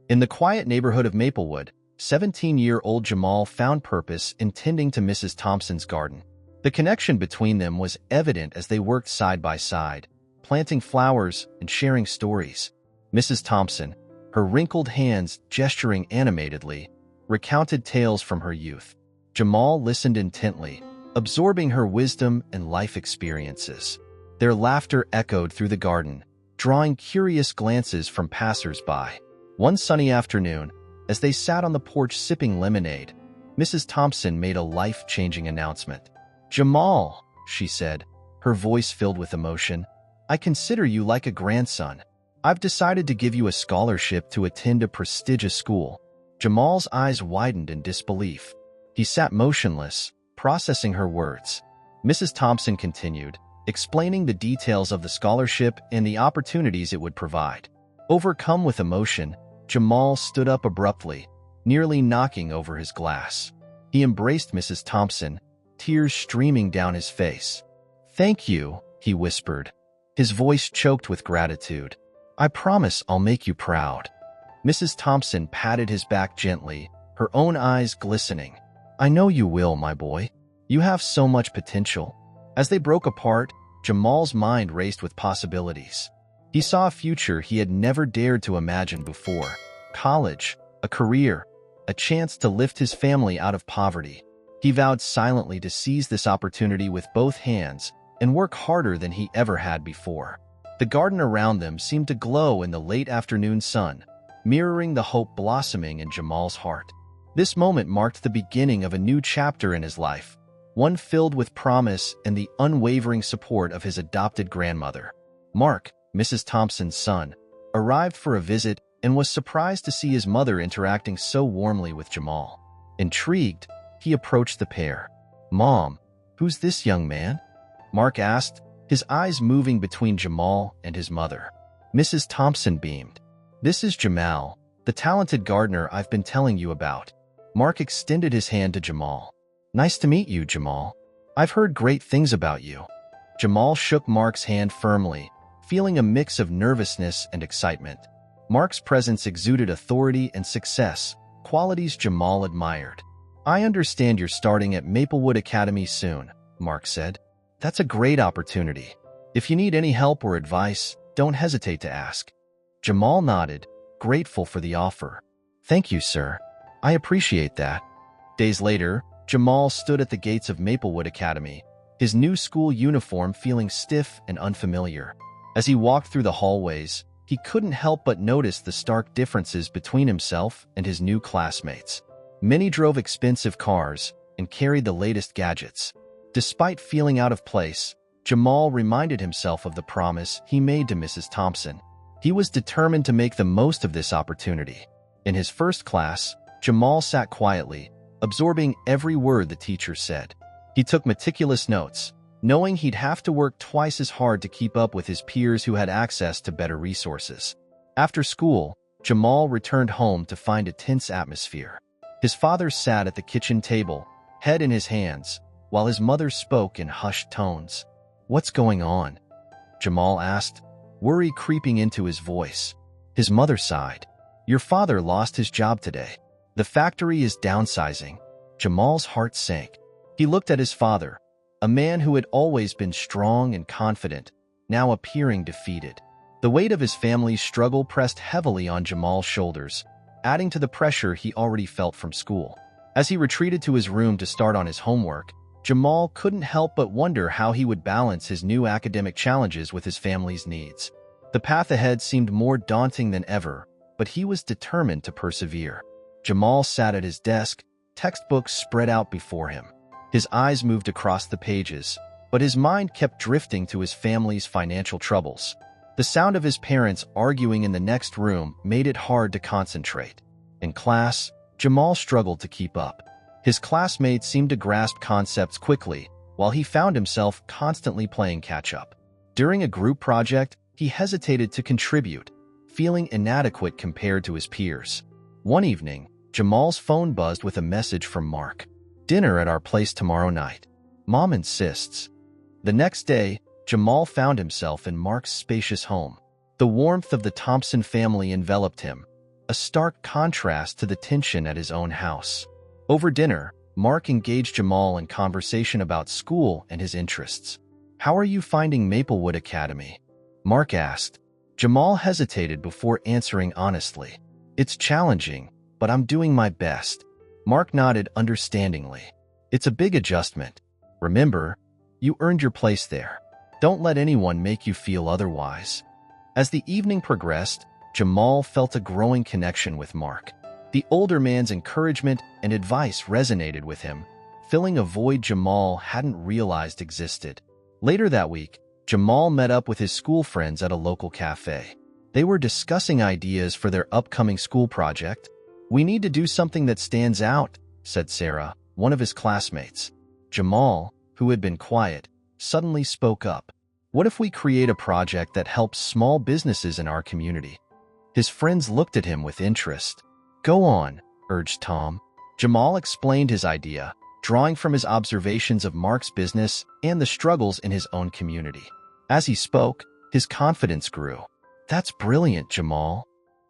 In the quiet neighborhood of Maplewood, 17-year-old Jamal found purpose in tending to Mrs. Thompson's garden. The connection between them was evident as they worked side by side, planting flowers and sharing stories. Mrs. Thompson, her wrinkled hands gesturing animatedly, recounted tales from her youth. Jamal listened intently, absorbing her wisdom and life experiences. Their laughter echoed through the garden, drawing curious glances from passers-by. One sunny afternoon, as they sat on the porch sipping lemonade, Mrs. Thompson made a life-changing announcement. "Jamal," she said, her voice filled with emotion, "I consider you like a grandson. I've decided to give you a scholarship to attend a prestigious school." Jamal's eyes widened in disbelief. He sat motionless, processing her words. Mrs. Thompson continued, explaining the details of the scholarship and the opportunities it would provide. Overcome with emotion, Jamal stood up abruptly, nearly knocking over his glass. He embraced Mrs. Thompson, tears streaming down his face. "Thank you," he whispered, his voice choked with gratitude. "I promise I'll make you proud." Mrs. Thompson patted his back gently, her own eyes glistening. "I know you will, my boy. You have so much potential." As they broke apart, Jamal's mind raced with possibilities. He saw a future he had never dared to imagine before. College, a career, a chance to lift his family out of poverty. He vowed silently to seize this opportunity with both hands and work harder than he ever had before. The garden around them seemed to glow in the late afternoon sun, mirroring the hope blossoming in Jamal's heart. This moment marked the beginning of a new chapter in his life, one filled with promise and the unwavering support of his adopted grandmother. Mark, Mrs. Thompson's son, arrived for a visit and was surprised to see his mother interacting so warmly with Jamal. Intrigued, he approached the pair. "Mom, who's this young man?" Mark asked, his eyes moving between Jamal and his mother. Mrs. Thompson beamed. "This is Jamal, the talented gardener I've been telling you about." Mark extended his hand to Jamal. "Nice to meet you, Jamal. I've heard great things about you." Jamal shook Mark's hand firmly, feeling a mix of nervousness and excitement. Mark's presence exuded authority and success, qualities Jamal admired. "I understand you're starting at Maplewood Academy soon," Mark said. "That's a great opportunity. If you need any help or advice, don't hesitate to ask." Jamal nodded, grateful for the offer. "Thank you, sir. I appreciate that." Days later, Jamal stood at the gates of Maplewood Academy, his new school uniform feeling stiff and unfamiliar. As he walked through the hallways, he couldn't help but notice the stark differences between himself and his new classmates. Many drove expensive cars and carried the latest gadgets. Despite feeling out of place, Jamal reminded himself of the promise he made to Mrs. Thompson. He was determined to make the most of this opportunity. In his first class, Jamal sat quietly, absorbing every word the teacher said. He took meticulous notes, knowing he'd have to work twice as hard to keep up with his peers who had access to better resources. After school, Jamal returned home to find a tense atmosphere. His father sat at the kitchen table, head in his hands, while his mother spoke in hushed tones. "What's going on?" Jamal asked, worry creeping into his voice. His mother sighed. "Your father lost his job today. The factory is downsizing." Jamal's heart sank. He looked at his father, a man who had always been strong and confident, now appearing defeated. The weight of his family's struggle pressed heavily on Jamal's shoulders, adding to the pressure he already felt from school. As he retreated to his room to start on his homework, Jamal couldn't help but wonder how he would balance his new academic challenges with his family's needs. The path ahead seemed more daunting than ever, but he was determined to persevere. Jamal sat at his desk, textbooks spread out before him. His eyes moved across the pages, but his mind kept drifting to his family's financial troubles. The sound of his parents arguing in the next room made it hard to concentrate. In class, Jamal struggled to keep up. His classmates seemed to grasp concepts quickly, while he found himself constantly playing catch-up. During a group project, he hesitated to contribute, feeling inadequate compared to his peers. One evening, Jamal's phone buzzed with a message from Mark. "Dinner at our place tomorrow night. Mom insists." The next day, Jamal found himself in Mark's spacious home. The warmth of the Thompson family enveloped him, a stark contrast to the tension at his own house. Over dinner, Mark engaged Jamal in conversation about school and his interests. "How are you finding Maplewood Academy?" Mark asked. Jamal hesitated before answering honestly. "It's challenging, but I'm doing my best." Mark nodded understandingly. "It's a big adjustment. Remember, you earned your place there. Don't let anyone make you feel otherwise." As the evening progressed, Jamal felt a growing connection with Mark. The older man's encouragement and advice resonated with him, filling a void Jamal hadn't realized existed. Later that week, Jamal met up with his school friends at a local cafe. They were discussing ideas for their upcoming school project. "We need to do something that stands out," said Sarah, one of his classmates. Jamal, who had been quiet, suddenly spoke up. "What if we create a project that helps small businesses in our community?" His friends looked at him with interest. "Go on," urged Tom. Jamal explained his idea, drawing from his observations of Mark's business and the struggles in his own community. As he spoke, his confidence grew. "That's brilliant, Jamal,"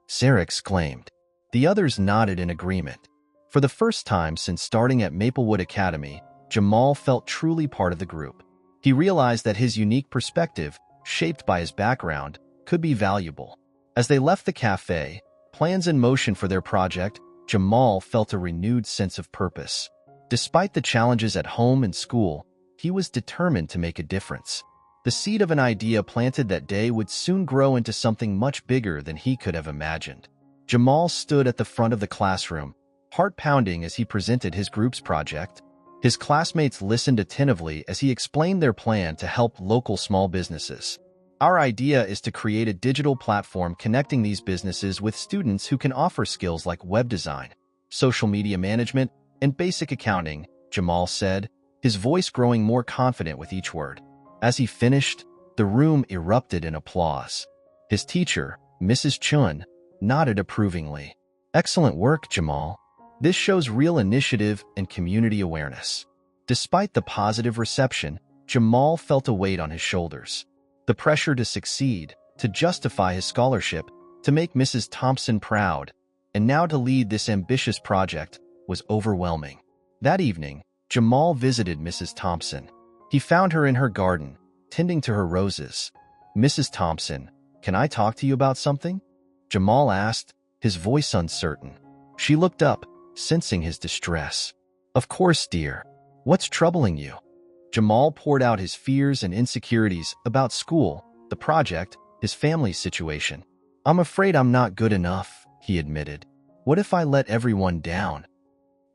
Sarah exclaimed. The others nodded in agreement. For the first time since starting at Maplewood Academy, Jamal felt truly part of the group. He realized that his unique perspective, shaped by his background, could be valuable. As they left the cafe, plans in motion for their project, Jamal felt a renewed sense of purpose. Despite the challenges at home and school, he was determined to make a difference. The seed of an idea planted that day would soon grow into something much bigger than he could have imagined. Jamal stood at the front of the classroom, heart pounding as he presented his group's project. His classmates listened attentively as he explained their plan to help local small businesses. "Our idea is to create a digital platform connecting these businesses with students who can offer skills like web design, social media management, and basic accounting," Jamal said, his voice growing more confident with each word. As he finished, the room erupted in applause. His teacher, Mrs. Chun, nodded approvingly. "Excellent work, Jamal. This shows real initiative and community awareness." Despite the positive reception, Jamal felt a weight on his shoulders. The pressure to succeed, to justify his scholarship, to make Mrs. Thompson proud, and now to lead this ambitious project was overwhelming. That evening, Jamal visited Mrs. Thompson. He found her in her garden, tending to her roses. "Mrs. Thompson, can I talk to you about something?" Jamal asked, his voice uncertain. She looked up, sensing his distress. "Of course, dear. What's troubling you?" Jamal poured out his fears and insecurities about school, the project, his family's situation. "I'm afraid I'm not good enough," he admitted. "What if I let everyone down?"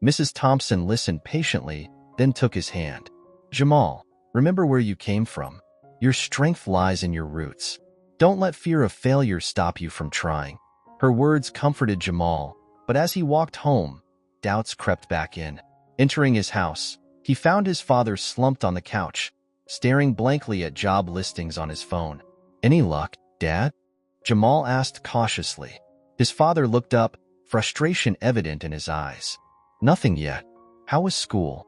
Mrs. Thompson listened patiently, then took his hand. "Jamal, remember where you came from. Your strength lies in your roots. Don't let fear of failure stop you from trying." Her words comforted Jamal, but as he walked home, doubts crept back in. Entering his house, he found his father slumped on the couch, staring blankly at job listings on his phone. "Any luck, Dad?" Jamal asked cautiously. His father looked up, frustration evident in his eyes. "Nothing yet. How was school?"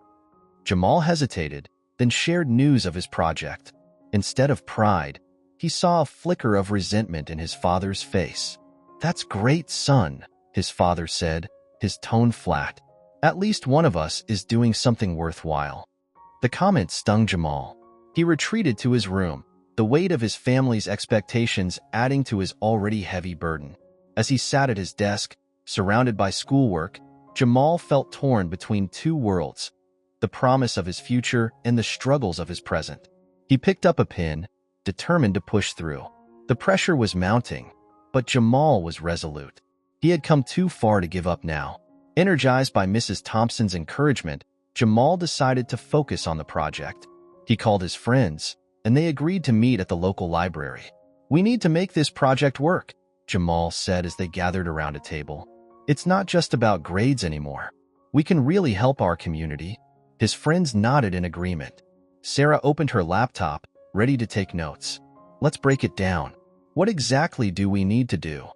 Jamal hesitated, then shared news of his project. Instead of pride, he saw a flicker of resentment in his father's face. "That's great, son," his father said, his tone flat. "At least one of us is doing something worthwhile." The comment stung Jamal. He retreated to his room, the weight of his family's expectations adding to his already heavy burden. As he sat at his desk, surrounded by schoolwork, Jamal felt torn between two worlds, the promise of his future and the struggles of his present. He picked up a pen, determined to push through. The pressure was mounting, but Jamal was resolute. He had come too far to give up now. Energized by Mrs. Thompson's encouragement, Jamal decided to focus on the project. He called his friends, and they agreed to meet at the local library. "We need to make this project work," Jamal said as they gathered around a table. "It's not just about grades anymore. We can really help our community." His friends nodded in agreement. Sarah opened her laptop, ready to take notes. "Let's break it down. What exactly do we need to do?"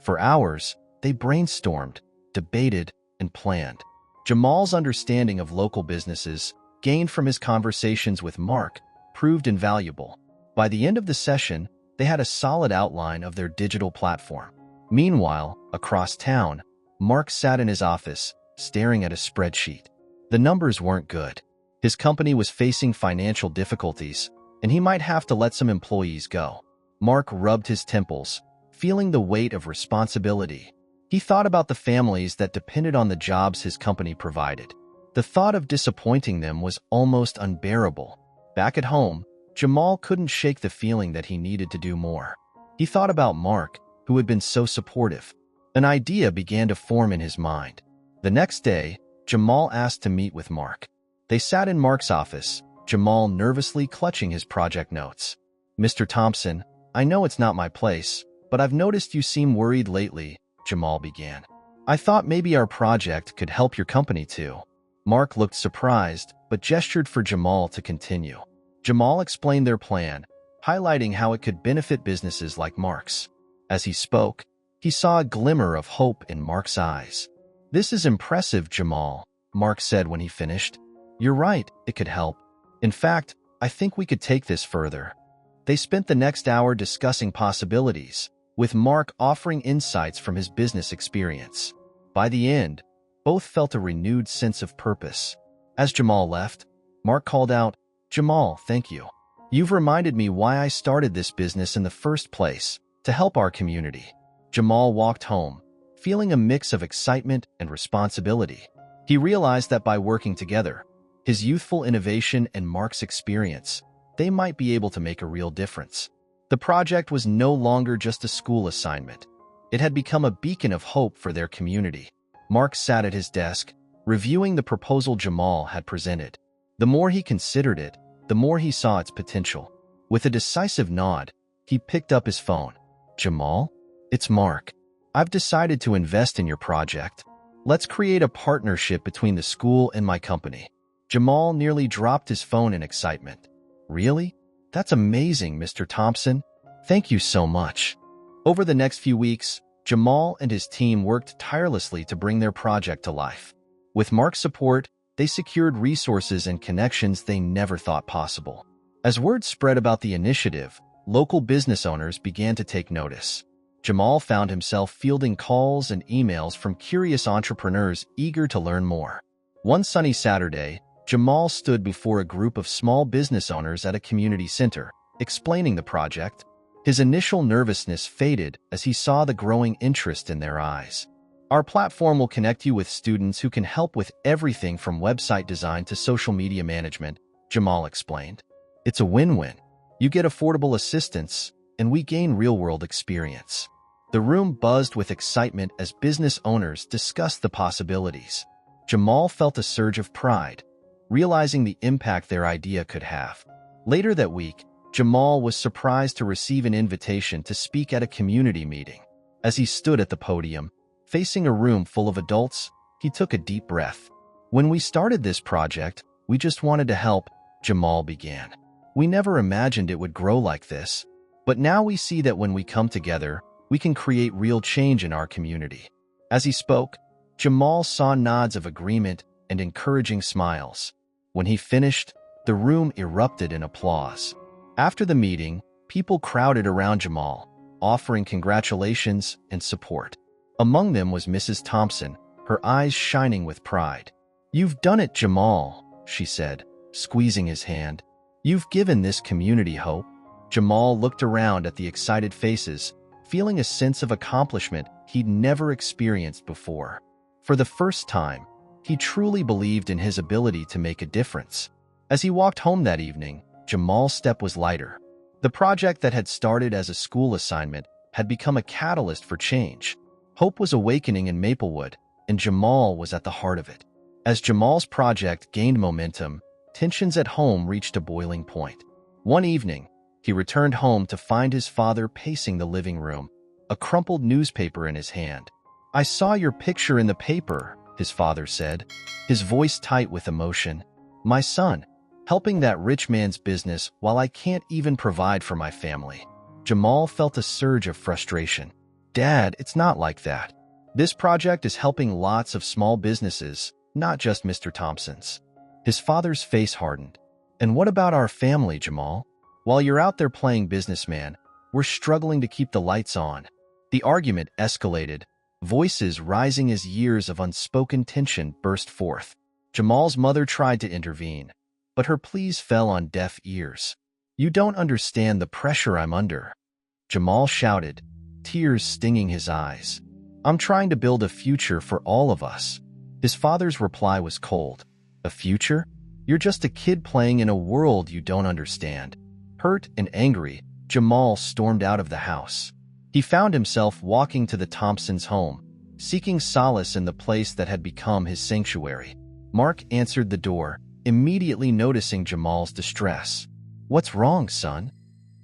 For hours, they brainstormed, debated, and planned. Jamal's understanding of local businesses, gained from his conversations with Mark, proved invaluable. By the end of the session, they had a solid outline of their digital platform. Meanwhile, across town, Mark sat in his office, staring at a spreadsheet. The numbers weren't good. His company was facing financial difficulties, and he might have to let some employees go. Mark rubbed his temples, feeling the weight of responsibility. He thought about the families that depended on the jobs his company provided. The thought of disappointing them was almost unbearable. Back at home, Jamal couldn't shake the feeling that he needed to do more. He thought about Mark, who had been so supportive. An idea began to form in his mind. The next day, Jamal asked to meet with Mark. They sat in Mark's office, Jamal nervously clutching his project notes. "Mr. Thompson, I know it's not my place, but I've noticed you seem worried lately," Jamal began. "I thought maybe our project could help your company too." Mark looked surprised, but gestured for Jamal to continue. Jamal explained their plan, highlighting how it could benefit businesses like Mark's. As he spoke, he saw a glimmer of hope in Mark's eyes. "This is impressive, Jamal," Mark said when he finished. "You're right, it could help. In fact, I think we could take this further." They spent the next hour discussing possibilities, with Mark offering insights from his business experience. By the end, both felt a renewed sense of purpose. As Jamal left, Mark called out, "Jamal, thank you. You've reminded me why I started this business in the first place, to help our community." Jamal walked home, feeling a mix of excitement and responsibility. He realized that by working together, his youthful innovation and Mark's experience, they might be able to make a real difference. The project was no longer just a school assignment. It had become a beacon of hope for their community. Mark sat at his desk, reviewing the proposal Jamal had presented. The more he considered it, the more he saw its potential. With a decisive nod, he picked up his phone. "Jamal? It's Mark. I've decided to invest in your project. Let's create a partnership between the school and my company." Jamal nearly dropped his phone in excitement. "Really? That's amazing, Mr. Thompson. Thank you so much." Over the next few weeks, Jamal and his team worked tirelessly to bring their project to life. With Mark's support, they secured resources and connections they never thought possible. As word spread about the initiative, local business owners began to take notice. Jamal found himself fielding calls and emails from curious entrepreneurs eager to learn more. One sunny Saturday, Jamal stood before a group of small business owners at a community center, explaining the project. His initial nervousness faded as he saw the growing interest in their eyes. "Our platform will connect you with students who can help with everything from website design to social media management," Jamal explained. "It's a win-win. You get affordable assistance, and we gain real-world experience." The room buzzed with excitement as business owners discussed the possibilities. Jamal felt a surge of pride, realizing the impact their idea could have. Later that week, Jamal was surprised to receive an invitation to speak at a community meeting. As he stood at the podium, facing a room full of adults, he took a deep breath. "When we started this project, we just wanted to help," Jamal began. "We never imagined it would grow like this, but now we see that when we come together, we can create real change in our community." As he spoke, Jamal saw nods of agreement and encouraging smiles. When he finished, the room erupted in applause. After the meeting, people crowded around Jamal, offering congratulations and support. Among them was Mrs. Thompson, her eyes shining with pride. "You've done it, Jamal," she said, squeezing his hand. "You've given this community hope." Jamal looked around at the excited faces, feeling a sense of accomplishment he'd never experienced before. For the first time, he truly believed in his ability to make a difference. As he walked home that evening, Jamal's step was lighter. The project that had started as a school assignment had become a catalyst for change. Hope was awakening in Maplewood, and Jamal was at the heart of it. As Jamal's project gained momentum, tensions at home reached a boiling point. One evening, he returned home to find his father pacing the living room, a crumpled newspaper in his hand. "I saw your picture in the paper," his father said, his voice tight with emotion. "My son, helping that rich man's business while I can't even provide for my family." Jamal felt a surge of frustration. "Dad, it's not like that. This project is helping lots of small businesses, not just Mr. Thompson's." His father's face hardened. "And what about our family, Jamal? While you're out there playing businessman, we're struggling to keep the lights on." The argument escalated, voices rising as years of unspoken tension burst forth. Jamal's mother tried to intervene, but her pleas fell on deaf ears. "You don't understand the pressure I'm under," Jamal shouted, tears stinging his eyes. "I'm trying to build a future for all of us." His father's reply was cold. "A future? You're just a kid playing in a world you don't understand." Hurt and angry, Jamal stormed out of the house. He found himself walking to the Thompsons' home, seeking solace in the place that had become his sanctuary. Mark answered the door, immediately noticing Jamal's distress. "What's wrong, son?"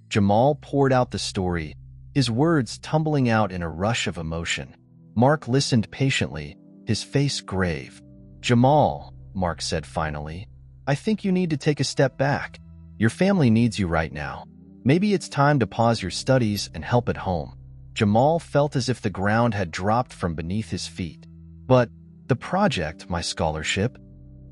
Jamal poured out the story, his words tumbling out in a rush of emotion. Mark listened patiently, his face grave. "Jamal," Mark said finally, "I think you need to take a step back. Your family needs you right now. Maybe it's time to pause your studies and help at home." Jamal felt as if the ground had dropped from beneath his feet. "But the project, my scholarship?"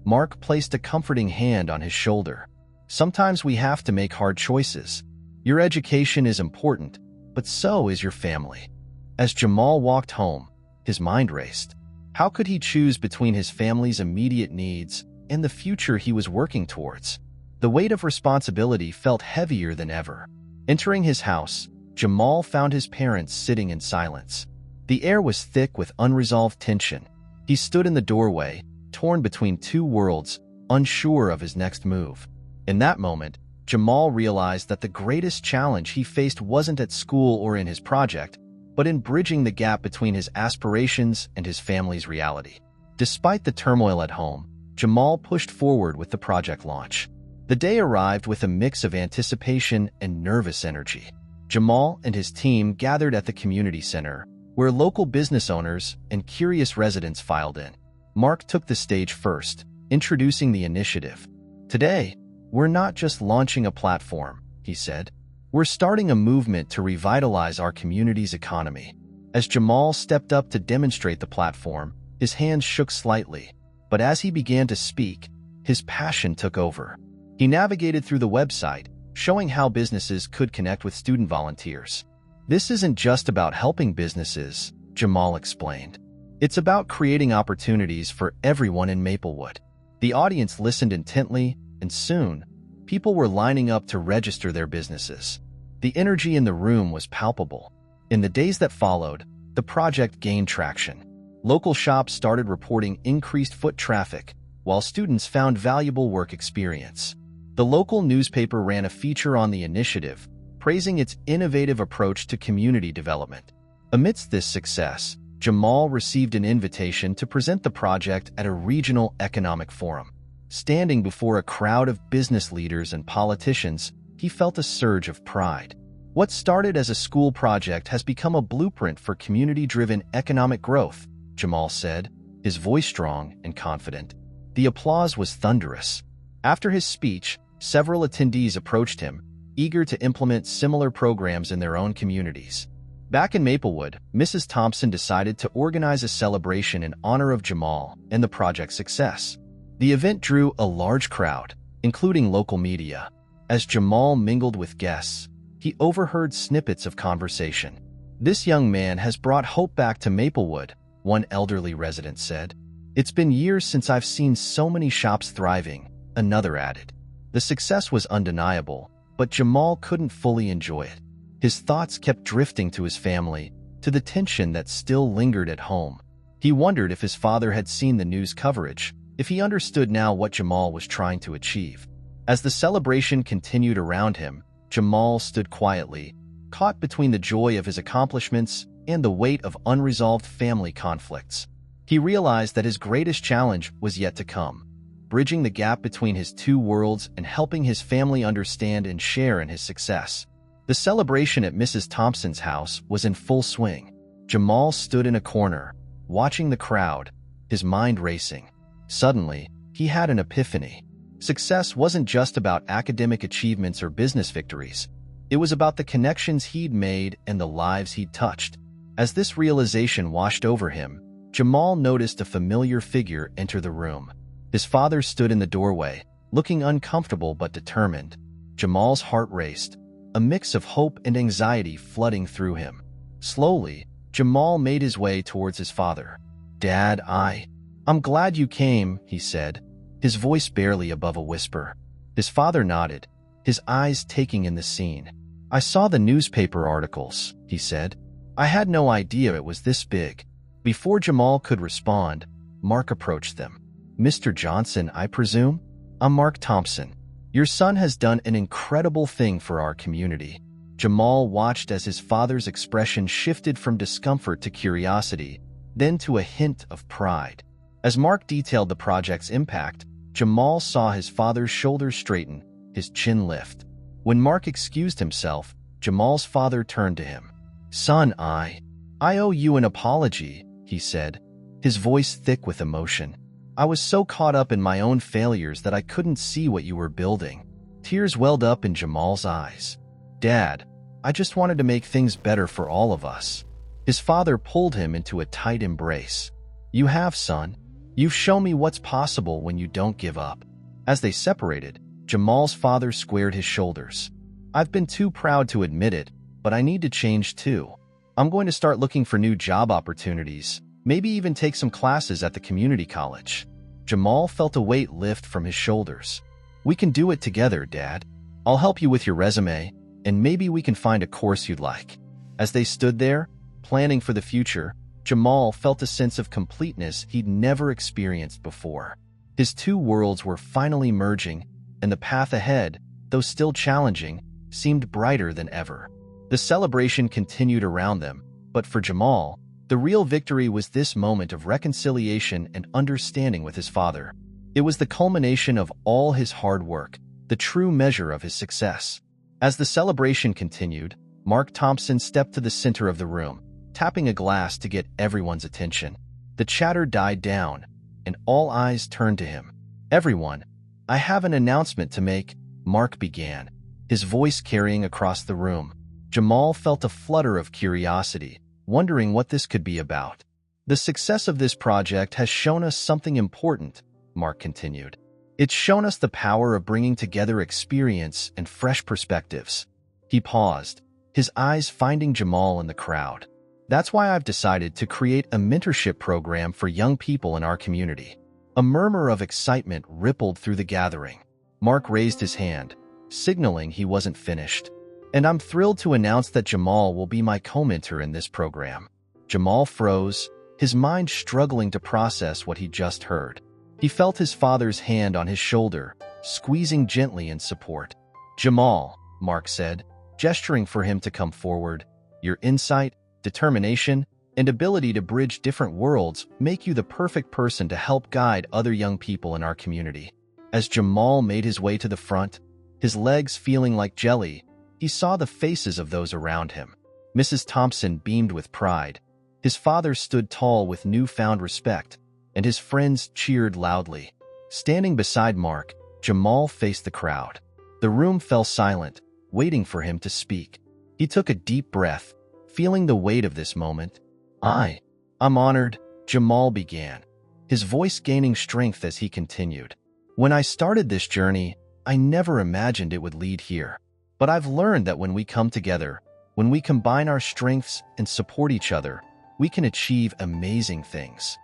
Mark placed a comforting hand on his shoulder. "Sometimes we have to make hard choices. Your education is important, but so is your family." As Jamal walked home, his mind raced. How could he choose between his family's immediate needs and the future he was working towards? The weight of responsibility felt heavier than ever. Entering his house, Jamal found his parents sitting in silence. The air was thick with unresolved tension. He stood in the doorway, torn between two worlds, unsure of his next move. In that moment, Jamal realized that the greatest challenge he faced wasn't at school or in his project, but in bridging the gap between his aspirations and his family's reality. Despite the turmoil at home, Jamal pushed forward with the project launch. The day arrived with a mix of anticipation and nervous energy. Jamal and his team gathered at the community center, where local business owners and curious residents filed in. Mark took the stage first, introducing the initiative. "Today, we're not just launching a platform," he said. "We're starting a movement to revitalize our community's economy." As Jamal stepped up to demonstrate the platform, his hands shook slightly, but as he began to speak, his passion took over. He navigated through the website, showing how businesses could connect with student volunteers. "This isn't just about helping businesses," Jamal explained. "It's about creating opportunities for everyone in Maplewood." The audience listened intently, and soon, people were lining up to register their businesses. The energy in the room was palpable. In the days that followed, the project gained traction. Local shops started reporting increased foot traffic, while students found valuable work experience. The local newspaper ran a feature on the initiative, praising its innovative approach to community development. Amidst this success, Jamal received an invitation to present the project at a regional economic forum. Standing before a crowd of business leaders and politicians, he felt a surge of pride. What started as a school project has become a blueprint for community-driven economic growth, Jamal said, his voice strong and confident. The applause was thunderous. After his speech, several attendees approached him, eager to implement similar programs in their own communities. Back in Maplewood, Mrs. Thompson decided to organize a celebration in honor of Jamal and the project's success. The event drew a large crowd, including local media. As Jamal mingled with guests, he overheard snippets of conversation. "This young man has brought hope back to Maplewood," one elderly resident said. "It's been years since I've seen so many shops thriving," another added. The success was undeniable, but Jamal couldn't fully enjoy it. His thoughts kept drifting to his family, to the tension that still lingered at home. He wondered if his father had seen the news coverage, if he understood now what Jamal was trying to achieve. As the celebration continued around him, Jamal stood quietly, caught between the joy of his accomplishments and the weight of unresolved family conflicts. He realized that his greatest challenge was yet to come, bridging the gap between his two worlds and helping his family understand and share in his success. The celebration at Mrs. Thompson's house was in full swing. Jamal stood in a corner, watching the crowd, his mind racing. Suddenly, he had an epiphany. Success wasn't just about academic achievements or business victories. It was about the connections he'd made and the lives he'd touched. As this realization washed over him, Jamal noticed a familiar figure enter the room. His father stood in the doorway, looking uncomfortable but determined. Jamal's heart raced, a mix of hope and anxiety flooding through him. Slowly, Jamal made his way towards his father. "Dad, I'm glad you came," he said, his voice barely above a whisper. His father nodded, his eyes taking in the scene. "I saw the newspaper articles," he said. "I had no idea it was this big." Before Jamal could respond, Mark approached them. "Mr. Johnson, I presume? I'm Mark Thompson. Your son has done an incredible thing for our community." Jamal watched as his father's expression shifted from discomfort to curiosity, then to a hint of pride. As Mark detailed the project's impact, Jamal saw his father's shoulders straighten, his chin lift. When Mark excused himself, Jamal's father turned to him. "Son, I owe you an apology," he said, his voice thick with emotion. "I was so caught up in my own failures that I couldn't see what you were building." Tears welled up in Jamal's eyes. "Dad, I just wanted to make things better for all of us." His father pulled him into a tight embrace. "You have, son. You've shown me what's possible when you don't give up." As they separated, Jamal's father squared his shoulders. "I've been too proud to admit it, but I need to change too. I'm going to start looking for new job opportunities, maybe even take some classes at the community college." Jamal felt a weight lift from his shoulders. "We can do it together, Dad. I'll help you with your resume, and maybe we can find a course you'd like." As they stood there, planning for the future, Jamal felt a sense of completeness he'd never experienced before. His two worlds were finally merging, and the path ahead, though still challenging, seemed brighter than ever. The celebration continued around them, but for Jamal, the real victory was this moment of reconciliation and understanding with his father. It was the culmination of all his hard work, the true measure of his success. As the celebration continued, Mark Thompson stepped to the center of the room, tapping a glass to get everyone's attention. The chatter died down, and all eyes turned to him. "Everyone, I have an announcement to make," Mark began, his voice carrying across the room. Jamal felt a flutter of curiosity, wondering what this could be about. "The success of this project has shown us something important," Mark continued. "It's shown us the power of bringing together experience and fresh perspectives." He paused, his eyes finding Jamal in the crowd. "That's why I've decided to create a mentorship program for young people in our community." A murmur of excitement rippled through the gathering. Mark raised his hand, signaling he wasn't finished. "And I'm thrilled to announce that Jamal will be my co-mentor in this program." Jamal froze, his mind struggling to process what he just heard. He felt his father's hand on his shoulder, squeezing gently in support. "Jamal," Mark said, gesturing for him to come forward, "your insight, determination, and ability to bridge different worlds make you the perfect person to help guide other young people in our community." As Jamal made his way to the front, his legs feeling like jelly, he saw the faces of those around him. Mrs. Thompson beamed with pride. His father stood tall with newfound respect, and his friends cheered loudly. Standing beside Mark, Jamal faced the crowd. The room fell silent, waiting for him to speak. He took a deep breath, feeling the weight of this moment. I'm honored," Jamal began, his voice gaining strength as he continued. "When I started this journey, I never imagined it would lead here. But I've learned that when we come together, when we combine our strengths and support each other, we can achieve amazing things."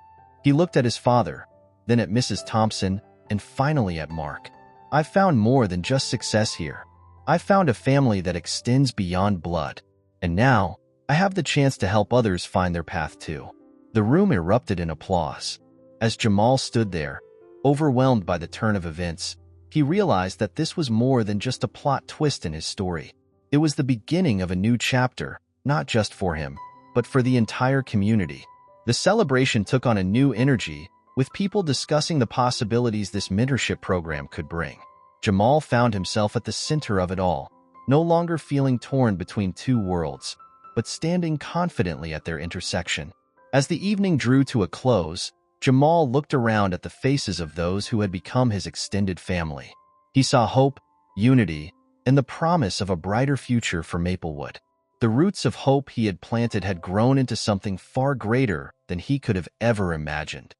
He looked at his father, then at Mrs. Thompson, and finally at Mark. "I've found more than just success here. I've found a family that extends beyond blood. And now, I have the chance to help others find their path too." The room erupted in applause. As Jamal stood there, overwhelmed by the turn of events, he realized that this was more than just a plot twist in his story. It was the beginning of a new chapter, not just for him, but for the entire community. The celebration took on a new energy, with people discussing the possibilities this mentorship program could bring. Jamal found himself at the center of it all, no longer feeling torn between two worlds, but standing confidently at their intersection. As the evening drew to a close, Jamal looked around at the faces of those who had become his extended family. He saw hope, unity, and the promise of a brighter future for Maplewood. The roots of hope he had planted had grown into something far greater than he could have ever imagined.